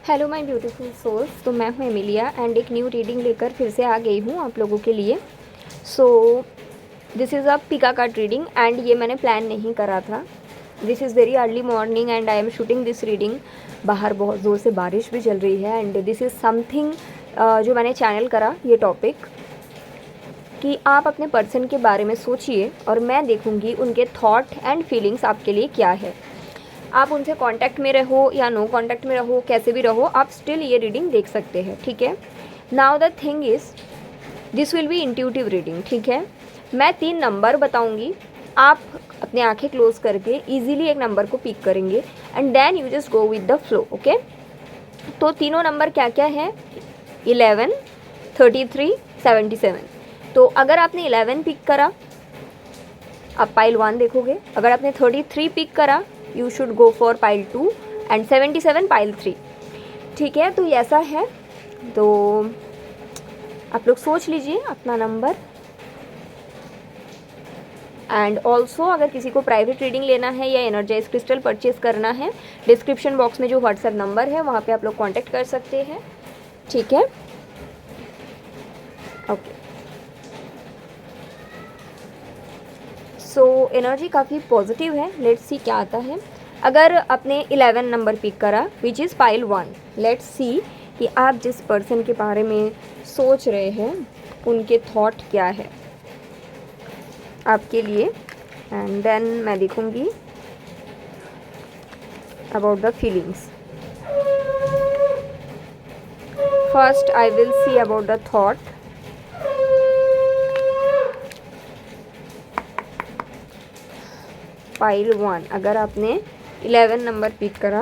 Hello my beautiful souls. तो मैं हूँ एमिलिया एंड एक न्यू रीडिंग लेकर फिर से आ गई हूँ आप लोगों के लिए। So this is a Pika card reading and ये मैंने प्लान नहीं करा था। This is very early morning and I am shooting this reading. बाहर बहुत ज़ोर से बारिश भी चल रही है एंड दिस इज़ समथिंग जो मैंने चैनल करा ये टॉपिक कि आप अपने पर्सन के बारे में सोचिए और मैं देखूँगी उनके थॉट एंड फीलिंग्स आपके लिए क्या है। आप उनसे कांटेक्ट में रहो या नो कांटेक्ट में रहो, कैसे भी रहो, आप स्टिल ये रीडिंग देख सकते हैं, ठीक है। Now the thing is this will be intuitive reading, ठीक है। मैं 3 नंबर बताऊंगी, आप अपने आंखें क्लोज करके इजीली एक नंबर को पिक करेंगे and then you just go with the flow, okay. तो तीनों नंबर क्या क्या है? 11, 33, 77। तो अगर आपने 11 पिक करा आप पाइल 1 देखोगे, अगर आपने 33 पिक करा you should go for pile 2 and 77 pile 3, ठीक है। तो ऐसा है, तो आप लोग सोच लीजिए अपना नंबर। एंड ऑल्सो अगर किसी को प्राइवेट रीडिंग लेना है या एनर्जाइज क्रिस्टल परचेज करना है, डिस्क्रिप्शन बॉक्स में जो व्हाट्सएप नंबर है वहाँ पे आप लोग कांटेक्ट कर सकते हैं, ठीक है। ओके, सो एनर्जी काफ़ी पॉजिटिव है। लेट्स सी क्या आता है। अगर आपने 11 नंबर पिक करा which is pile 1, let's see कि आप जिस पर्सन के बारे में सोच रहे हैं उनके थॉट क्या है आपके लिए, एंड देन मैं देखूँगी about the feelings. First I will see about the thought. Pile 1, अगर आपने 11 नंबर पिक करा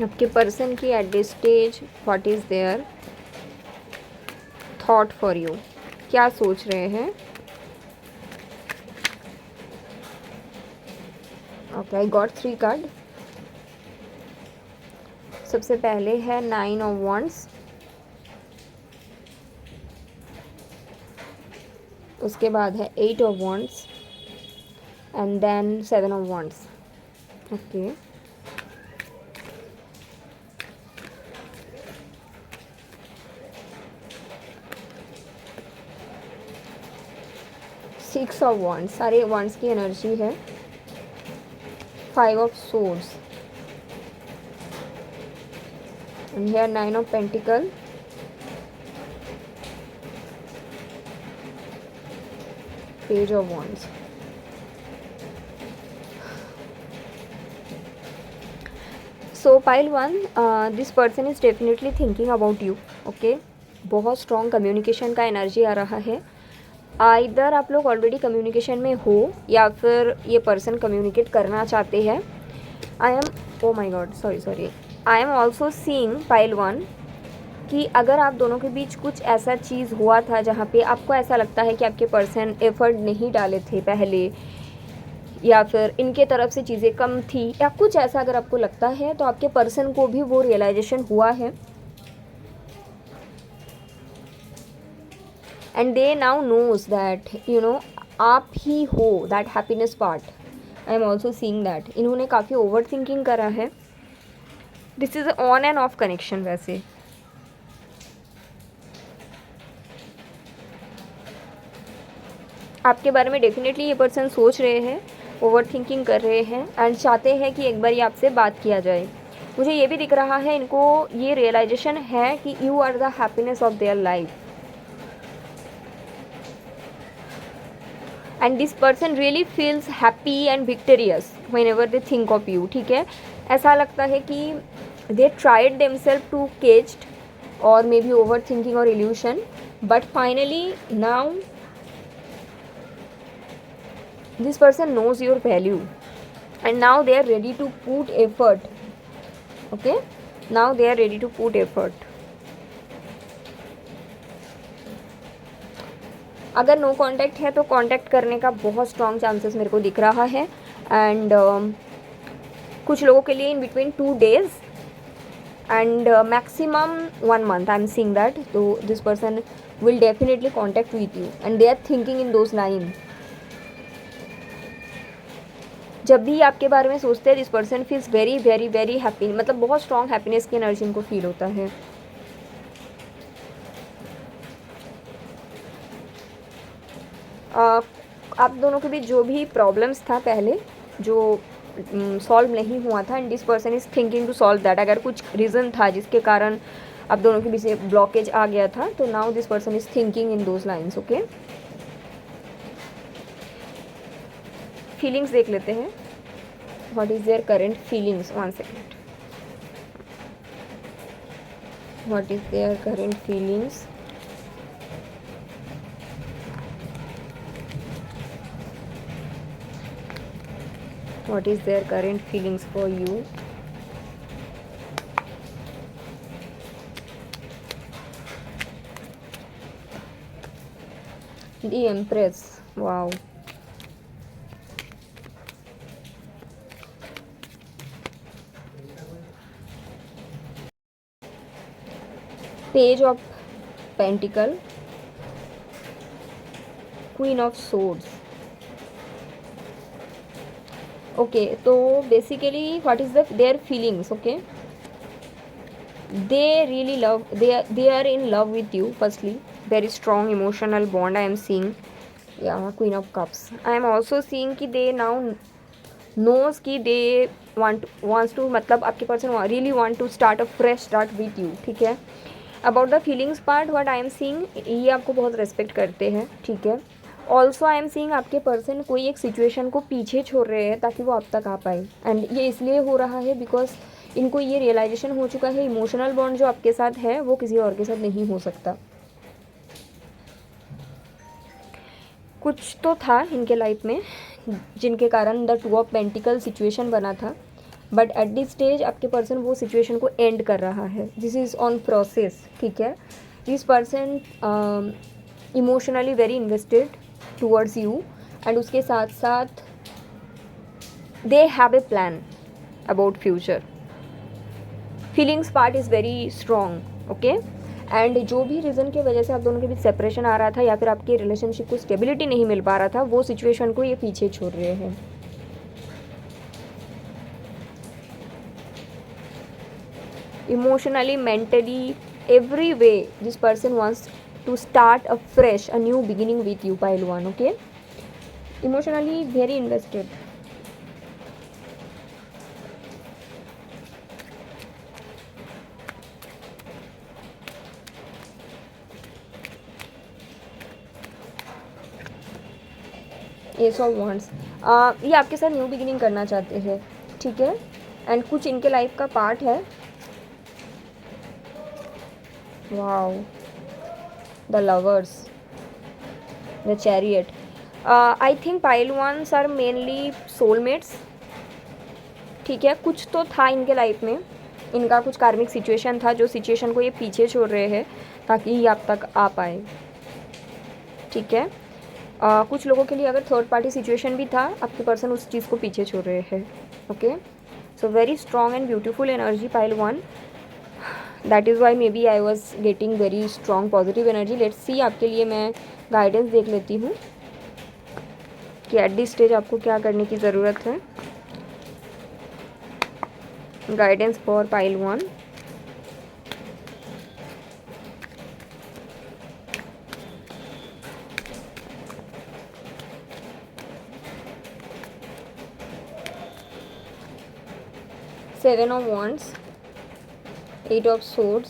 आपके पर्सन की at this stage what is there thought for you, क्या सोच रहे हैं। Okay, I got 3 card. सबसे पहले है 9 ऑफ वॉन्ड्स, उसके बाद है 8 of wands and then 7 of wands, okay. Six of wands, सारे वॉन्ड्स की एनर्जी है। 5 of swords and here 9 of pentacle, page of wands. So pile 1, this person is definitely thinking about you, okay. बहुत strong communication का energy आ रहा है। इधर आप लोग ऑलरेडी कम्युनिकेशन में हो या फिर ये पर्सन कम्युनिकेट करना चाहते हैं। I am oh my god, sorry, I am also seeing pile 1 कि अगर आप दोनों के बीच कुछ ऐसा चीज़ हुआ था जहाँ पे आपको ऐसा लगता है कि आपके पर्सन एफर्ट नहीं डाले थे पहले, या फिर इनके तरफ से चीज़ें कम थी या कुछ ऐसा अगर आपको लगता है, तो आपके पर्सन को भी वो रियलाइजेशन हुआ है and they now knows that you know आप ही हो that happiness part. I am also seeing that इन्होंने काफ़ी ओवर थिंकिंग करा है। This is on end of connection. वैसे आपके बारे में डेफिनेटली ये पर्सन सोच रहे हैं, ओवर थिंकिंग कर रहे हैं एंड चाहते हैं कि एक बार ये आपसे बात किया जाए। मुझे ये भी दिख रहा है इनको ये रियलाइजेशन है कि you are the happiness of their life and this person really feels happy and victorious whenever they think of you, ठीक है। ऐसा लगता है कि they tried themselves to caged और मे बी ओवर थिंकिंग और illusion, but finally now this person knows your value and now they are ready to put effort, okay, now they are ready to put effort. अगर no contact है तो contact करने का बहुत strong chances मेरे को दिख रहा है एंड कुछ लोगों के लिए in between 2 days and maximum 1 month I am seeing that. तो this person will definitely contact with you and they are thinking in those line. जब भी आपके बारे में सोचते हैं this person feels very very very happy, मतलब बहुत स्ट्रॉन्ग हैप्पीनेस की एनर्जी इनको फील होता है। आप दोनों के बीच जो भी प्रॉब्लम्स था पहले, जो सॉल्व नहीं हुआ था, and this person is thinking to solve that. अगर कुछ रीज़न था जिसके कारण आप दोनों के बीच ब्लॉकेज आ गया था, तो now this person is thinking in those lines. Okay, feelings देख लेते हैं। What is their current feelings? 1 second. What is their current feelings? What is their current feelings for you? The Empress. Wow. Page of Pentacle. Queen of Swords. Okay, तो basically what is their feelings? Okay, they really love, they are in love with you. Firstly, very strong emotional bond I am seeing. Yeah, Queen of Cups. I am also seeing कि they now knows कि they wants to, मतलब आपके person really want to start a fresh start with you. ठीक है, about the feelings part what I am seeing, ये आपको बहुत respect करते हैं। ठीक है, ऑल्सो आई एम सीइंग आपके पर्सन कोई एक सिचुएशन को पीछे छोड़ रहे हैं ताकि वो आप तक आ पाए, एंड ये इसलिए हो रहा है बिकॉज इनको ये रियलाइजेशन हो चुका है इमोशनल बॉन्ड जो आपके साथ है वो किसी और के साथ नहीं हो सकता। कुछ तो था इनके लाइफ में जिनके कारण द 2 ऑफ पेंटिकल सिचुएशन बना था, बट एट दिस स्टेज आपके पर्सन वो सिचुएशन को एंड कर रहा है। This is on process. ठीक है, this person emotionally very invested towards you, and उसके साथ साथ they have a plan about future. Feelings part is very strong. Okay, and जो भी रीज़न की वजह से आप दोनों के बीच सेपरेशन आ रहा था या फिर आपके रिलेशनशिप को स्टेबिलिटी नहीं मिल पा रहा था, वो सिचुएशन को ये पीछे छोड़ रहे हैं। Emotionally, mentally, every way this person wants to start a fresh, a new beginning with you, pile 1. Okay, emotionally very invested. Ace of Wands. ये आपके साथ न्यू बिगिनिंग करना चाहते हैं। ठीक है, एंड कुछ इनके लाइफ का पार्ट है। Wow, the lovers, the chariot. I think pile ones are mainly soulmates. ठीक है, कुछ तो था इनके लाइफ में, इनका कुछ कार्मिक सिचुएशन था जो सिचुएशन को ये पीछे छोड़ रहे हैं ताकि ये आप तक आ पाए। ठीक है, कुछ लोगों के लिए अगर थर्ड पार्टी सिचुएशन भी था, आपके पर्सन उस चीज़ को पीछे छोड़ रहे हैं। Okay, so very strong and beautiful energy pile 1. That is why may be I was getting very strong positive energy. Let's see, आपके लिए मैं गाइडेंस देख लेती हूँ कि एट दिस स्टेज आपको क्या करने की ज़रूरत है। Guidance for pile 1. Seven of Wands, 8 of Swords.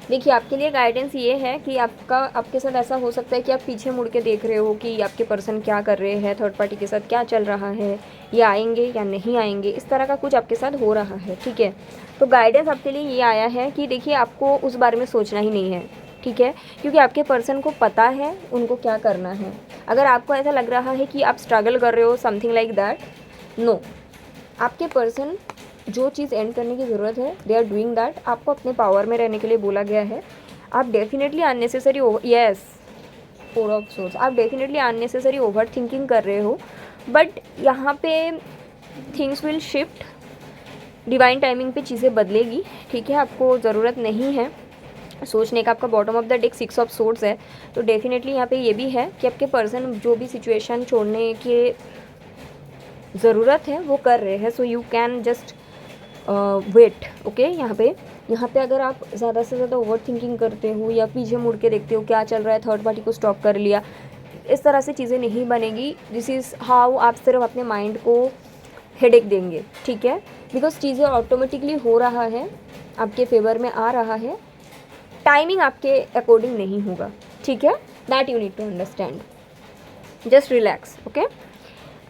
देखिए, आपके लिए गाइडेंस ये है कि आपके साथ ऐसा हो सकता है कि आप पीछे मुड़ के देख रहे हो कि आपके पर्सन क्या कर रहे हैं, थर्ड पार्टी के साथ क्या चल रहा है, ये आएंगे या नहीं आएंगे, इस तरह का कुछ आपके साथ हो रहा है। ठीक है, तो गाइडेंस आपके लिए ये आया है कि देखिए, आपको उस बारे में सोचना ही नहीं है। ठीक है, क्योंकि आपके पर्सन को पता है उनको क्या करना है। अगर आपको ऐसा लग रहा है कि आप स्ट्रगल कर रहे हो समथिंग लाइक दैट, नो, आपके पर्सन जो चीज़ एंड करने की ज़रूरत है दे आर डूइंग दैट। आपको अपने पावर में रहने के लिए बोला गया है। आप definitely unnecessary yes 4 of source, आप डेफिनेटली अननेसेसरी ओवर थिंकिंग कर रहे हो, बट यहाँ पे things will shift, divine timing पे चीज़ें बदलेगी। ठीक है, आपको ज़रूरत नहीं है सोचने का। आपका bottom of the deck 6 of source है, तो डेफिनेटली यहाँ पे ये भी है कि आपके पर्सन जो भी सिचुएशन छोड़ने के ज़रूरत है वो कर रहे हैं, so you can just wait. Okay, यहाँ पे अगर आप ज़्यादा से ज़्यादा ओवर थिंकिंग करते हो या पीछे मुड़ के देखते हो क्या चल रहा है, थर्ड पार्टी को स्टॉप कर लिया, इस तरह से चीज़ें नहीं बनेगी। दिस इज़ हाउ आप सिर्फ अपने माइंड को हेडेक देंगे, ठीक है, बिकॉज चीज़ें ऑटोमेटिकली हो रहा है, आपके फेवर में आ रहा है, टाइमिंग आपके अकॉर्डिंग नहीं होगा, ठीक है, that you need to understand. Just relax, okay,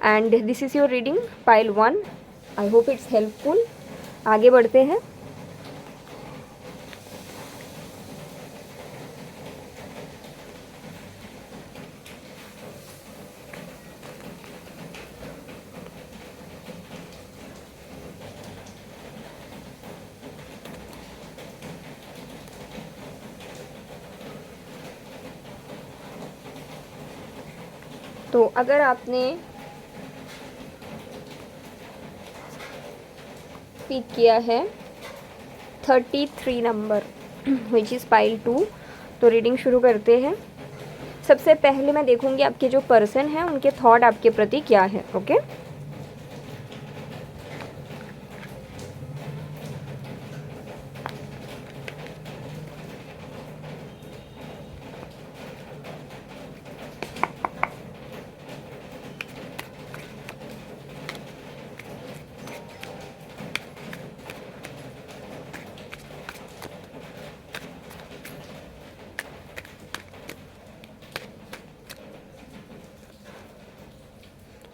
and this is your reading pile 1। I hope it's helpful. आगे बढ़ते हैं। तो अगर आपने पिक किया है 33 नंबर विच इज़ पाइल 2, तो रीडिंग शुरू करते हैं। सबसे पहले मैं देखूंगी आपके जो पर्सन हैं उनके थॉट आपके प्रति क्या है। ओके,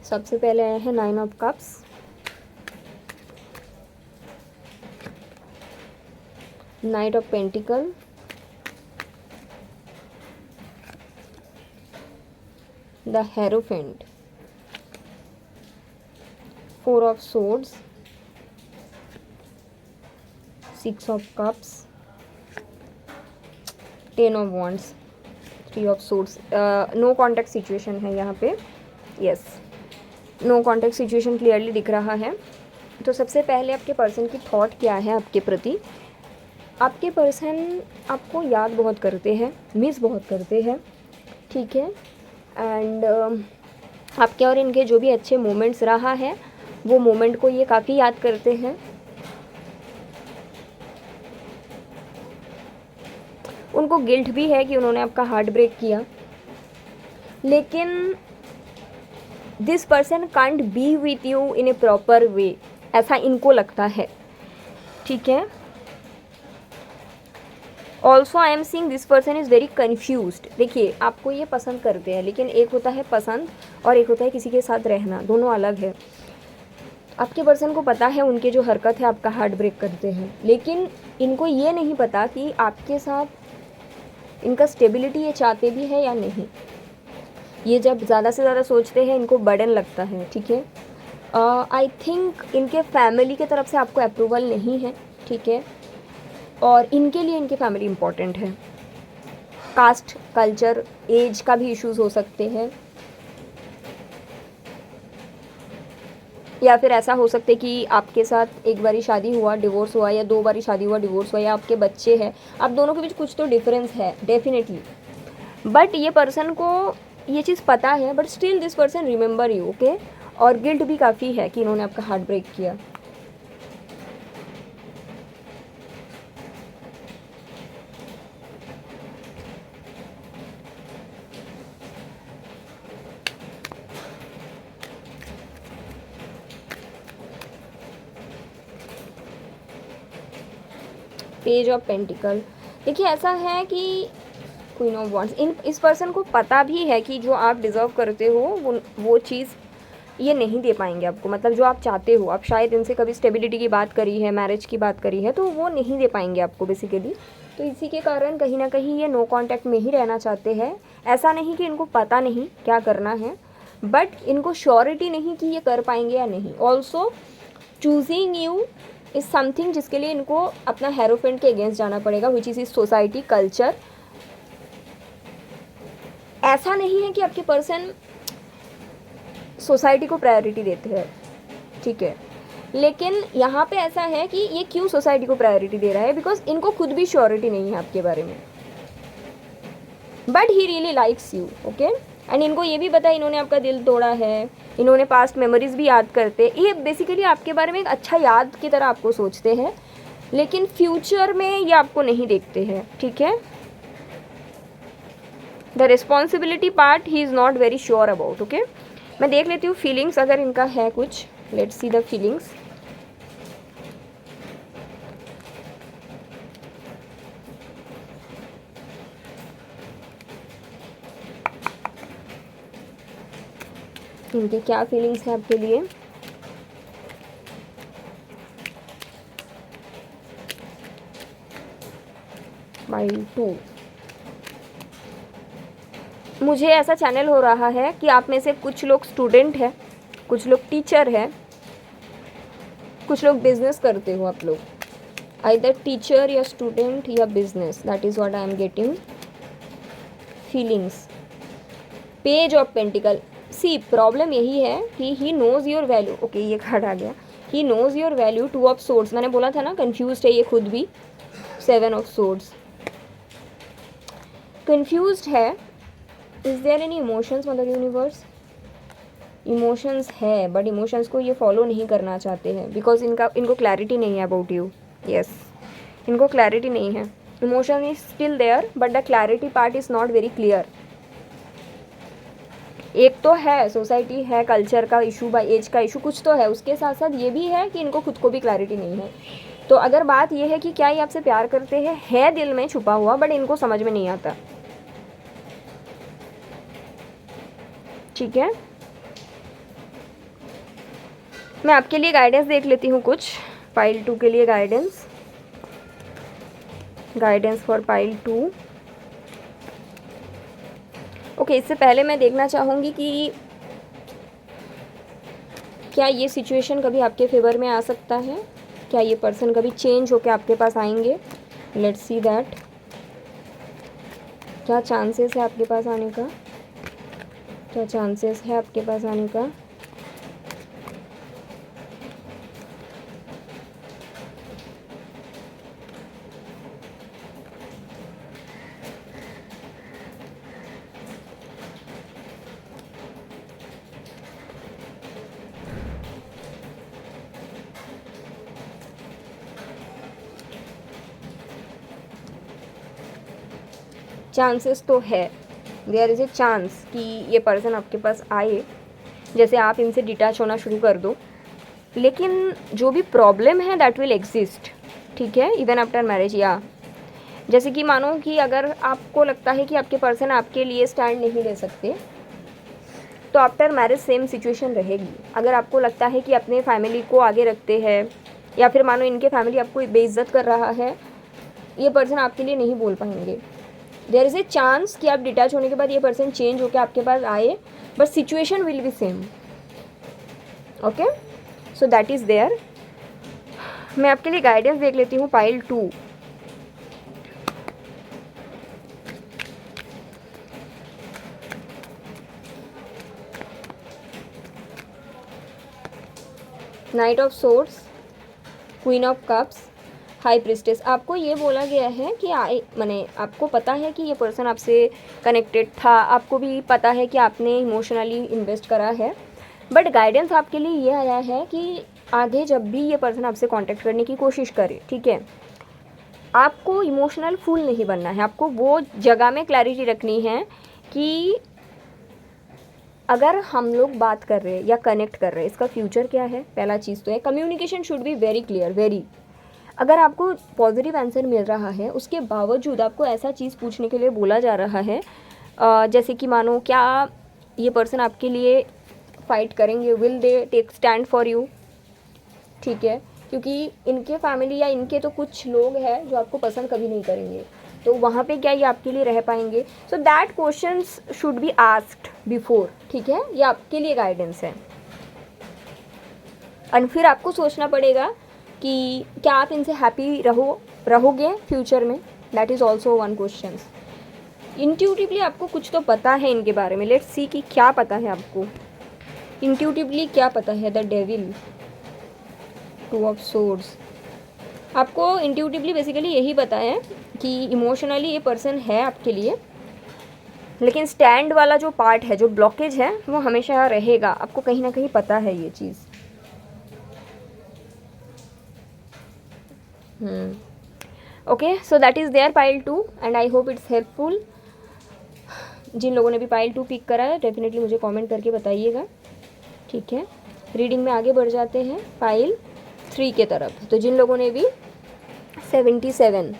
सबसे पहले आया है 9 of cups, knight of pentacle, the hierophant, 4 of swords, 6 of cups, 10 of wands, 3 of swords. No contact situation है यहाँ पे, yes, no contact situation clearly दिख रहा है। तो सबसे पहले आपके पर्सन की थॉट क्या है आपके प्रति। आपके पर्सन आपको याद बहुत करते हैं, मिस बहुत करते हैं, ठीक है, एंड आपके और इनके जो भी अच्छे मोमेंट्स रहा है वो मोमेंट को ये काफ़ी याद करते हैं। उनको गिल्ट भी है कि उन्होंने आपका हार्ट ब्रेक किया, लेकिन this person can't be with you in A proper way, ऐसा इनको लगता है, ठीक है। Also I am seeing this person is very confused. देखिए, आपको ये पसंद करते हैं, लेकिन एक होता है पसंद और एक होता है किसी के साथ रहना, दोनों अलग है। आपके पर्सन को पता है उनके जो हरकत है आपका हार्ट ब्रेक करते हैं, लेकिन इनको ये नहीं पता कि आपके साथ इनका स्टेबिलिटी ये चाहते भी है या नहीं। ये जब ज़्यादा से ज़्यादा सोचते हैं इनको बर्डन लगता है, ठीक है। आई थिंक इनके फैमिली के तरफ से आपको अप्रूवल नहीं है, ठीक है, और इनके लिए इनकी फैमिली इम्पॉर्टेंट है। कास्ट, कल्चर, एज का भी इश्यूज हो सकते हैं, या फिर ऐसा हो सकता है कि आपके साथ एक बारी शादी हुआ डिवोर्स हुआ, या 2 बारी शादी हुआ डिवोर्स हुआ, या आपके बच्चे हैं, आप दोनों के बीच कुछ तो डिफरेंस है डेफिनेटली। बट ये पर्सन को ये चीज़ पता है, but still this person remember you, okay, और गिल्ट भी काफ़ी है कि इन्होंने आपका हार्ट ब्रेक किया। पेज ऑफ पेंटिकल, देखिए ऐसा है कि क्वीन ऑफ वॉन्ड्स, इस पर्सन को पता भी है कि जो आप डिज़र्व करते हो वो चीज़ ये नहीं दे पाएंगे आपको, मतलब जो आप चाहते हो। आप शायद इनसे कभी स्टेबिलिटी की बात करी है, मैरिज की बात करी है, तो वो नहीं दे पाएंगे आपको बेसिकली। तो इसी के कारण कहीं ना कहीं ये नो कॉन्टैक्ट में ही रहना चाहते हैं। ऐसा नहीं कि इनको पता नहीं क्या करना है, बट इनको श्योरिटी नहीं कि ये कर पाएंगे या नहीं। Also choosing you is something जिसके लिए इनको अपना हेरोफेंट के अगेंस्ट जाना पड़ेगा, विच इज़ सोसाइटी, कल्चर। ऐसा नहीं है कि आपके पर्सन सोसाइटी को प्रायोरिटी देते हैं, ठीक है, लेकिन यहाँ पे ऐसा है कि ये क्यों सोसाइटी को प्रायोरिटी दे रहा है, बिकॉज इनको खुद भी श्योरिटी नहीं है आपके बारे में, but he really likes you, okay. And इनको ये भी पता है इन्होंने आपका दिल तोड़ा है, इन्होंने पास्ट मेमोरीज भी याद करते हैं। ये बेसिकली आपके बारे में एक अच्छा याद की तरह आपको सोचते हैं, लेकिन फ्यूचर में ये आपको नहीं देखते हैं, ठीक है। The responsibility part he is not very sure about, okay. मैं देख लेती हूँ फीलिंग्स अगर इनका है कुछ। Let's see the feelings. इनके क्या फीलिंग्स हैं आपके लिए। माइल 2। मुझे ऐसा चैनल हो रहा है कि आप में से कुछ लोग स्टूडेंट हैं, कुछ लोग टीचर हैं, कुछ लोग बिजनेस करते हो आप लोग। आइदर टीचर या स्टूडेंट या business, that is what I am getting feelings. Page of pentacle. See problem यही है कि he knows your value. Okay, ये कार्ड आ गया। He knows your value. 2 of swords, मैंने बोला था ना कंफ्यूज्ड है ये खुद भी। 7 ऑफ सोर्ड्स, कंफ्यूज्ड है। Is there any emotions mother universe. Emotions है, बट इमोशंस को ये फॉलो नहीं करना चाहते हैं बिकॉज इनको क्लैरिटी नहीं है अबाउट यू। यस, इनको क्लैरिटी नहीं है। Emotion is still there but the clarity part is not very clear. एक तो है सोसाइटी है, कल्चर का इशू, बाय एज का इशू, कुछ तो है। उसके साथ साथ ये भी है कि इनको खुद को भी क्लैरिटी नहीं है। तो अगर बात ये है कि क्या ये आपसे प्यार करते हैं, है दिल में छुपा हुआ, बट इनको समझ में नहीं आता, ठीक है। मैं आपके लिए गाइडेंस देख लेती हूँ कुछ। पाइल 2 के लिए गाइडेंस फॉर पाइल 2। ओके, इससे पहले मैं देखना चाहूँगी कि क्या ये सिचुएशन कभी आपके फेवर में आ सकता है, क्या ये पर्सन कभी चेंज होकर आपके पास आएंगे। Let's see that. क्या चांसेस है आपके पास आने का, क्या चांसेस है आपके पास आने का। चांसेस तो है, देयर इज़ ए चांस कि ये पर्सन आपके पास आए, जैसे आप इनसे डिटैच होना शुरू कर दो। लेकिन जो भी प्रॉब्लम है दैट विल एग्जिस्ट, ठीक है, इवन आफ्टर मैरिज। या जैसे कि मानो कि अगर आपको लगता है कि आपके पर्सन आपके लिए स्टैंड नहीं ले सकते, तो आफ्टर मैरिज सेम सिचुएशन रहेगी। अगर आपको लगता है कि अपने फैमिली को आगे रखते हैं, या फिर मानो इनके फैमिली आपको बेइज्जत कर रहा है, ये पर्सन आपके लिए नहीं बोल पाएंगे। देयर इज़ ए चांस कि आप डिटैच होने के बाद ये पर्सन चेंज होकर आपके पास आए, but situation will be same, okay. So that is there. मैं आपके लिए गाइडेंस देख लेती हूँ pile 2। Knight of swords, queen of cups, high priestess. आपको ये बोला गया है कि माने आपको पता है कि ये पर्सन आपसे कनेक्टेड था, आपको भी पता है कि आपने इमोशनली इन्वेस्ट करा है, बट गाइडेंस आपके लिए ये आया है कि आगे जब भी ये पर्सन आपसे कांटेक्ट करने की कोशिश करे, ठीक है, आपको इमोशनल फूल नहीं बनना है। आपको वो जगह में क्लैरिटी रखनी है कि अगर हम लोग बात कर रहे हैं या कनेक्ट कर रहे हैं, इसका फ्यूचर क्या है। पहला चीज़ तो है communication should be very clear, very. अगर आपको पॉजिटिव आंसर मिल रहा है, उसके बावजूद आपको ऐसा चीज़ पूछने के लिए बोला जा रहा है, जैसे कि मानो क्या ये पर्सन आपके लिए फ़ाइट करेंगे, will they take stand for you, ठीक है, क्योंकि इनके फैमिली या इनके तो कुछ लोग हैं जो आपको पसंद कभी नहीं करेंगे, तो वहाँ पे क्या ये आपके लिए रह पाएंगे। So that questions should be asked before, ठीक है, ये आपके लिए गाइडेंस है। और फिर आपको सोचना पड़ेगा कि क्या आप इनसे हैप्पी रहोगे फ्यूचर में। That is also one question. Intuitively आपको कुछ तो पता है इनके बारे में। लेट्स सी कि क्या पता है आपको इंट्यूटिवली, क्या पता है। The devil, 2 of swords. आपको इंट्यूटिवली बेसिकली यही पता है कि इमोशनली ये पर्सन है आपके लिए, लेकिन स्टैंड वाला जो पार्ट है, जो ब्लॉकेज है, वो हमेशा रहेगा, आपको कहीं ना कहीं पता है ये चीज़। Okay, so that is their pile 2 and I hope it's helpful. जिन लोगों ने भी पाइल 2 पिक करा है डेफिनेटली मुझे कमेंट करके बताइएगा, ठीक है। रीडिंग में आगे बढ़ जाते हैं पाइल 3 के तरफ। तो जिन लोगों ने भी 77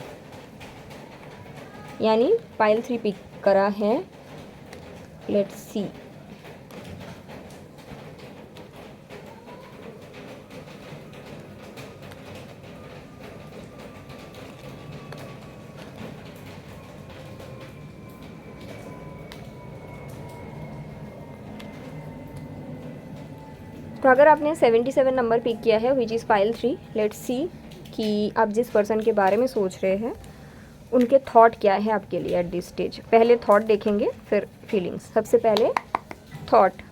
यानी पाइल 3 पिक करा है, लेट्स सी। तो अगर आपने 77 नंबर पिक किया है which is pile 3, let's see कि आप जिस पर्सन के बारे में सोच रहे हैं उनके थॉट क्या है आपके लिए एट दिस स्टेज। पहले थॉट देखेंगे, फिर फीलिंग्स। सबसे पहले thought.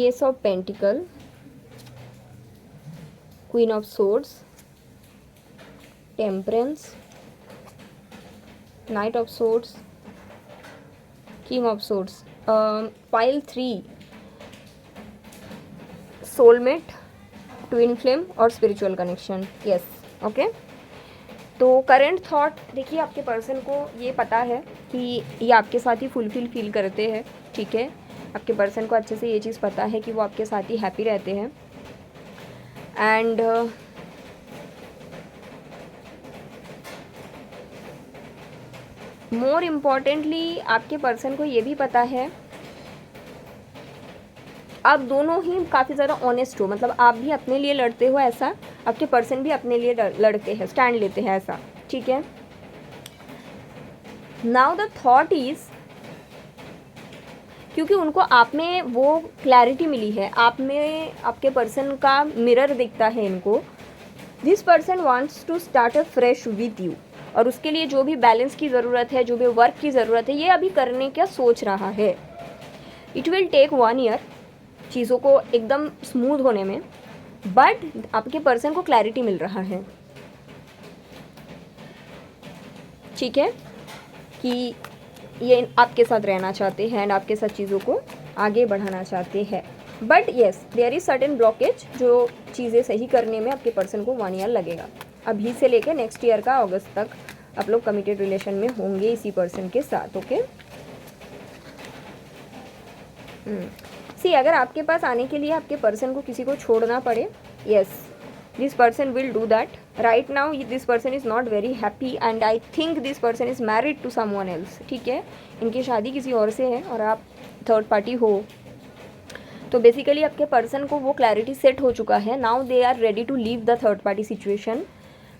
S of pentacle, queen of swords, temperance, night of swords, king of swords. Pile 3 soulmate, twin flame और स्पिरिचुअल कनेक्शन। Yes, okay. तो करंट थॉट देखिए, आपके पर्सन को ये पता है कि ये आपके साथ ही फुलफिल फील करते हैं, ठीक है। आपके पर्सन को अच्छे से ये चीज़ पता है कि वो आपके साथ ही हैप्पी रहते हैं। एंड मोर इम्पॉर्टेंटली आपके पर्सन को ये भी पता है आप दोनों ही काफ़ी ज़्यादा ऑनेस्ट हो, मतलब आप भी अपने लिए लड़ते हो ऐसा, आपके पर्सन भी अपने लिए लड़ते हैं, स्टैंड लेते हैं ऐसा, ठीक है। नाउ द थॉट इज़, क्योंकि उनको आप में वो क्लैरिटी मिली है, आप में आपके पर्सन का मिरर दिखता है इनको। This person wants to start a fresh with you, और उसके लिए जो भी बैलेंस की ज़रूरत है, जो भी वर्क की ज़रूरत है, ये अभी करने का सोच रहा है। इट विल टेक 1 ईयर चीज़ों को एकदम स्मूथ होने में, बट आपके पर्सन को क्लैरिटी मिल रहा है, ठीक है, कि ये आपके साथ रहना चाहते हैं एंड आपके साथ चीज़ों को आगे बढ़ाना चाहते हैं। But yes, there is certain blockage, जो चीज़ें सही करने में आपके पर्सन को 1 ईयर लगेगा। अभी से लेकर नेक्स्ट ईयर का अगस्त तक आप लोग कमिटेड रिलेशन में होंगे इसी पर्सन के साथ, ओके। सी, अगर आपके पास आने के लिए आपके पर्सन को किसी को छोड़ना पड़े, yes, this person will do that. Right now this person is not very happy and I think this person is married to someone else, ठीक है। इनकी शादी किसी और से है और आप थर्ड पार्टी हो। तो बेसिकली आपके पर्सन को वो क्लैरिटी सेट हो चुका है। Now they are ready to leave the third party situation.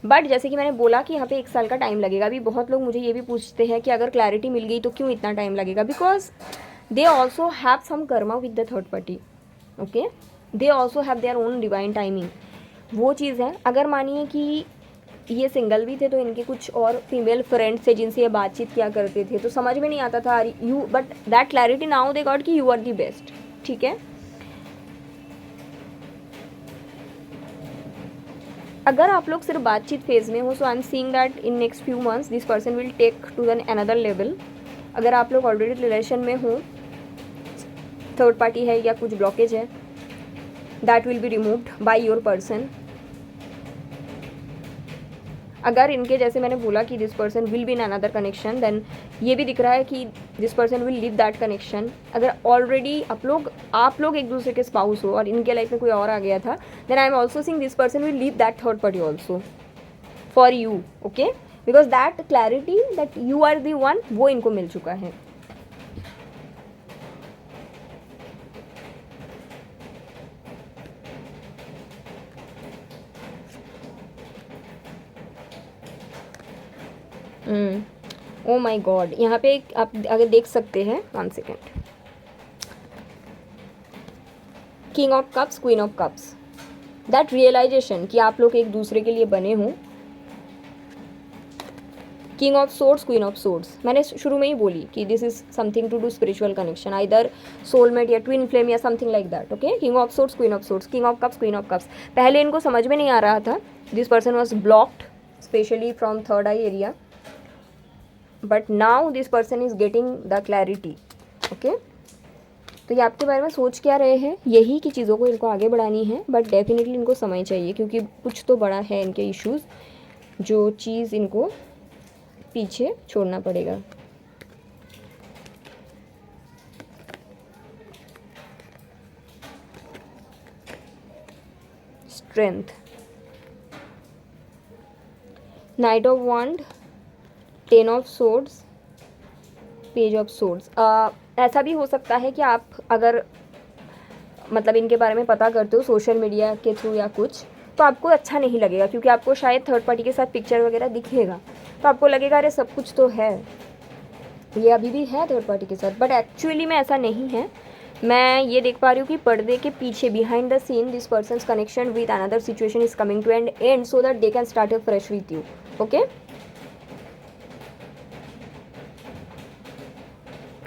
But जैसे कि मैंने बोला कि यहाँ पे 1 साल का टाइम लगेगा। अभी बहुत लोग मुझे ये भी पूछते हैं कि अगर क्लैरिटी मिल गई तो क्यों इतना टाइम लगेगा, because they also have some karma with the third party, okay, they also have their own divine timing। वो चीज़ है। अगर मानिए कि ये सिंगल भी थे तो इनके कुछ और फीमेल फ्रेंड्स थे जिनसे ये बातचीत किया करते थे, तो समझ में नहीं आता था you, but that clarity now they got कि यू आर दी बेस्ट, ठीक है। अगर आप लोग सिर्फ बातचीत फेज में हो, so I am seeing that in next few months this person will take to an another level. अगर आप लोग ऑलरेडी रिलेशन में हो, थर्ड पार्टी है या कुछ ब्लॉकेज है, that will be removed by your person. अगर इनके जैसे मैंने बोला कि this person will be in another connection, then ये भी दिख रहा है कि this person will leave that connection. अगर ऑलरेडी आप लोग एक दूसरे के स्पाउस हो और इनके लाइफ में कोई और आ गया था, then I am also seeing this person will leave that third party also for you, okay, because that clarity that you are the one, वो इनको मिल चुका है। ओ माई गॉड, यहाँ पे आप अगर देख सकते हैं, 1 second, king of cups, queen of cups, that realization कि आप लोग एक दूसरे के लिए बने हों। King of swords, queen of swords, मैंने शुरू में ही बोली कि this is something to do spiritual connection, either soulmate या ट्विन फ्लेम या something like that. Okay, king of swords, queen of swords, king of cups, queen of cups. पहले इनको समझ में नहीं आ रहा था, this person was blocked specially from third eye area, but now this person is getting the clarity. Okay, तो ये आपके बारे में सोच क्या रहे हैं, यही की चीज़ों को इनको आगे बढ़ानी है, बट डेफिनेटली इनको समय चाहिए क्योंकि कुछ तो बड़ा है इनके इश्यूज़, जो चीज़ इनको पीछे छोड़ना पड़ेगा। Strength, knight of wand, ten of swords, page of swords. ऐसा भी हो सकता है कि आप अगर मतलब इनके बारे में पता करते हो सोशल मीडिया के थ्रू या कुछ, तो आपको अच्छा नहीं लगेगा क्योंकि आपको शायद थर्ड पार्टी के साथ पिक्चर वगैरह दिखेगा, तो आपको लगेगा अरे सब कुछ तो है, ये अभी भी है थर्ड पार्टी के साथ, बट एक्चुअली में ऐसा नहीं है। मैं ये देख पा रही हूँ कि पर्दे के पीछे behind the scene this person's connection with another situation is coming to end and so that they can start a fresh with you. Okay,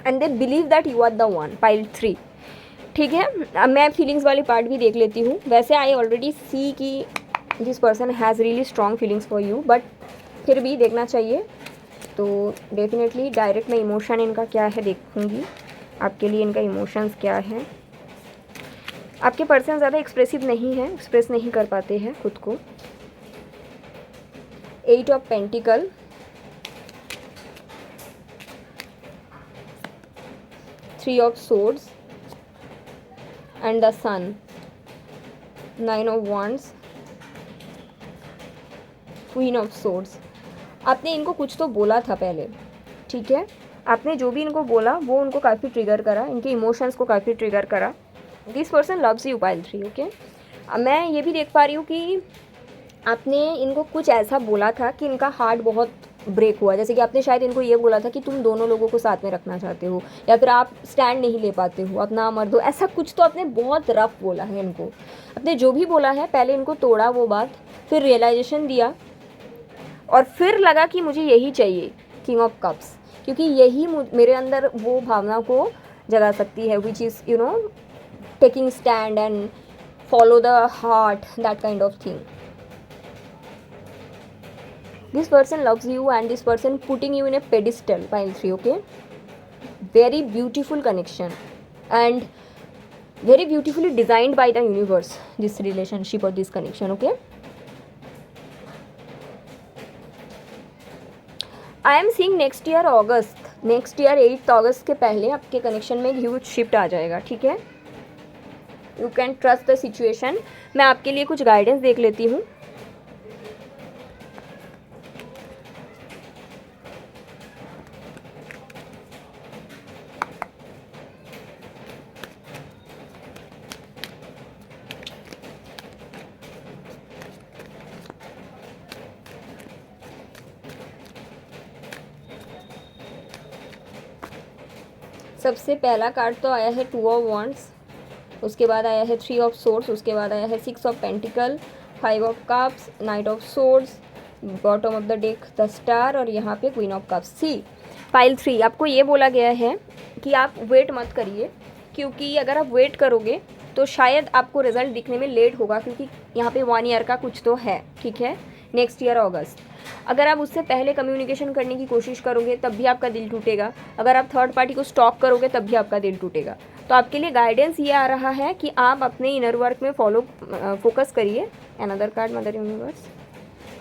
and they believe that you are the one, pile 3। ठीक है, अब मैं feelings वाली part भी देख लेती हूँ। वैसे आई ऑलरेडी सी कि this person has really strong feelings for you, but फिर भी देखना चाहिए। तो डेफिनेटली डायरेक्ट में इमोशन इनका क्या है देखूँगी, आपके लिए इनका इमोशंस क्या है। आपके पर्सन ज़्यादा एक्सप्रेसिव नहीं है, एक्सप्रेस नहीं कर पाते हैं खुद को। 8 of pentacle, 3 of swords and the sun, 9 of wands, queen of swords. आपने इनको कुछ तो बोला था पहले, ठीक है, आपने जो भी इनको बोला वो उनको काफ़ी ट्रिगर करा, इनके इमोशंस को काफ़ी ट्रिगर करा। This person loves you, pile 3। Okay, अब मैं ये भी देख पा रही हूँ कि आपने इनको कुछ ऐसा बोला था कि इनका हार्ट बहुत ब्रेक हुआ, जैसे कि आपने शायद इनको ये बोला था कि तुम दोनों लोगों को साथ में रखना चाहते हो, या फिर आप स्टैंड नहीं ले पाते हो, अपना मर्द हो, ऐसा कुछ तो आपने बहुत रफ बोला है इनको। आपने जो भी बोला है पहले इनको तोड़ा वो बात, फिर रियलाइजेशन दिया और फिर लगा कि मुझे यही चाहिए, किंग ऑफ कप्स, क्योंकि यही मेरे अंदर वो भावना को जगा सकती है, which is you know taking stand and follow the heart, that kind of thing. This person loves you and this person putting you in a pedestal, pile 3. Okay, very beautiful connection and very beautifully designed by the universe, this relationship or this connection. Okay, I am seeing next year August, next year 8th August के पहले आपके connection में एक huge shift आ जाएगा। ठीक है, you can trust the situation. मैं आपके लिए कुछ गाइडेंस देख लेती हूँ। सबसे पहला कार्ड तो आया है 2 ऑफ wands, उसके बाद आया है 3 ऑफ swords, उसके बाद आया है 6 of pentacle, 5 of cups, knight of swords, bottom of the deck the star और यहाँ पे queen of cups. See pile 3, आपको ये बोला गया है कि आप वेट मत करिए, क्योंकि अगर आप वेट करोगे तो शायद आपको रिजल्ट दिखने में लेट होगा, क्योंकि यहाँ पे 1 ईयर का कुछ तो है। ठीक है, नेक्स्ट ईयर अगस्त। अगर आप उससे पहले कम्युनिकेशन करने की कोशिश करोगे तब भी आपका दिल टूटेगा, अगर आप थर्ड पार्टी को स्टॉक करोगे तब भी आपका दिल टूटेगा। तो आपके लिए गाइडेंस ये आ रहा है कि आप अपने इनर वर्क में फोकस करिए। अनदर कार्ड मदर यूनिवर्स,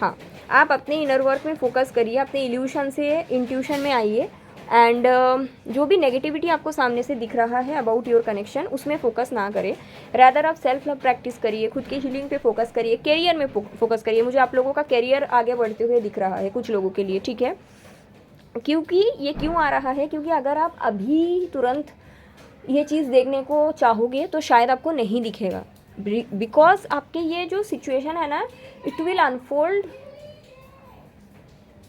हाँ, आप अपने इनर वर्क में फोकस करिए, अपने इल्यूशन से इंट्यूशन में आइए एंड जो भी नेगेटिविटी आपको सामने से दिख रहा है अबाउट योर कनेक्शन, उसमें फोकस ना करें। रैदर आप सेल्फ लव प्रैक्टिस करिए, खुद की हीलिंग पे फोकस करिए, कैरियर में फोकस करिए। मुझे आप लोगों का कैरियर आगे बढ़ते हुए दिख रहा है कुछ लोगों के लिए। ठीक है, क्योंकि ये क्यों आ रहा है, क्योंकि अगर आप अभी तुरंत ये चीज़ देखने को चाहोगे तो शायद आपको नहीं दिखेगा, बिकॉज आपके ये जो सिचुएशन है ना, it will unfold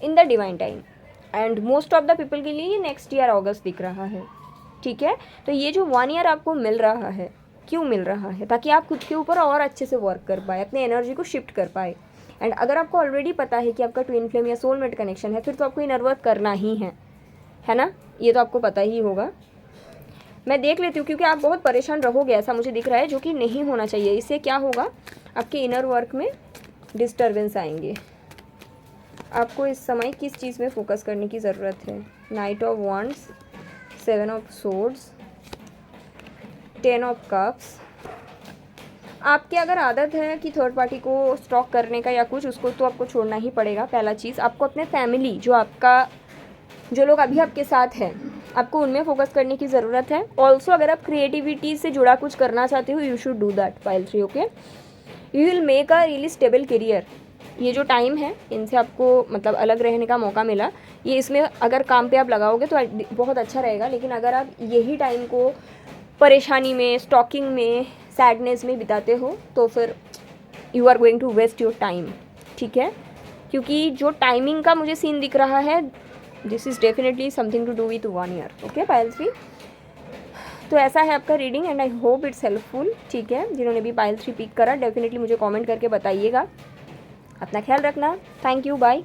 in the divine time and most of the people के लिए ये नेक्स्ट ईयर अगस्त दिख रहा है। ठीक है, तो ये जो 1 ईयर आपको मिल रहा है क्यों मिल रहा है, ताकि आप खुद के ऊपर और अच्छे से वर्क कर पाए, अपने एनर्जी को शिफ्ट कर पाए। एंड अगर आपको ऑलरेडी पता है कि आपका ट्विन फ्लेम या सोलमेट कनेक्शन है, फिर तो आपको इनर वर्क करना ही है ना, ये तो आपको पता ही होगा। मैं देख लेती हूँ, क्योंकि आप बहुत परेशान रहोगे ऐसा मुझे दिख रहा है, जो कि नहीं होना चाहिए। इससे क्या होगा, आपके इनर वर्क में डिस्टर्बेंस आएंगे। आपको इस समय किस चीज़ में फोकस करने की ज़रूरत है? Night of wands, 7 of swords, 10 of cups. आपकी अगर आदत है कि थर्ड पार्टी को स्टॉक करने का या कुछ, उसको तो आपको छोड़ना ही पड़ेगा। पहला चीज़, आपको अपने फैमिली, जो लोग अभी आपके साथ हैं, आपको उनमें फोकस करने की ज़रूरत है। ऑल्सो अगर आप क्रिएटिविटी से जुड़ा कुछ करना चाहते हो, you should do that pile 3, okay. You will make a really stable career. ये जो टाइम है, इनसे आपको मतलब अलग रहने का मौका मिला, ये इसमें अगर काम पे आप लगाओगे तो बहुत अच्छा रहेगा। लेकिन अगर आप यही टाइम को परेशानी में, स्टॉकिंग में, सैडनेस में बिताते हो, तो फिर you are going to waste your time, ठीक है। क्योंकि जो टाइमिंग का मुझे सीन दिख रहा है, this is definitely something to do with 1 year, okay pile 3। तो ऐसा है आपका reading and I hope it's helpful, ठीक है। जिन्होंने भी पाइल 3 पिक करा, डेफिनेटली मुझे कमेंट करके बताइएगा। अपना ख्याल रखना। Thank you, bye.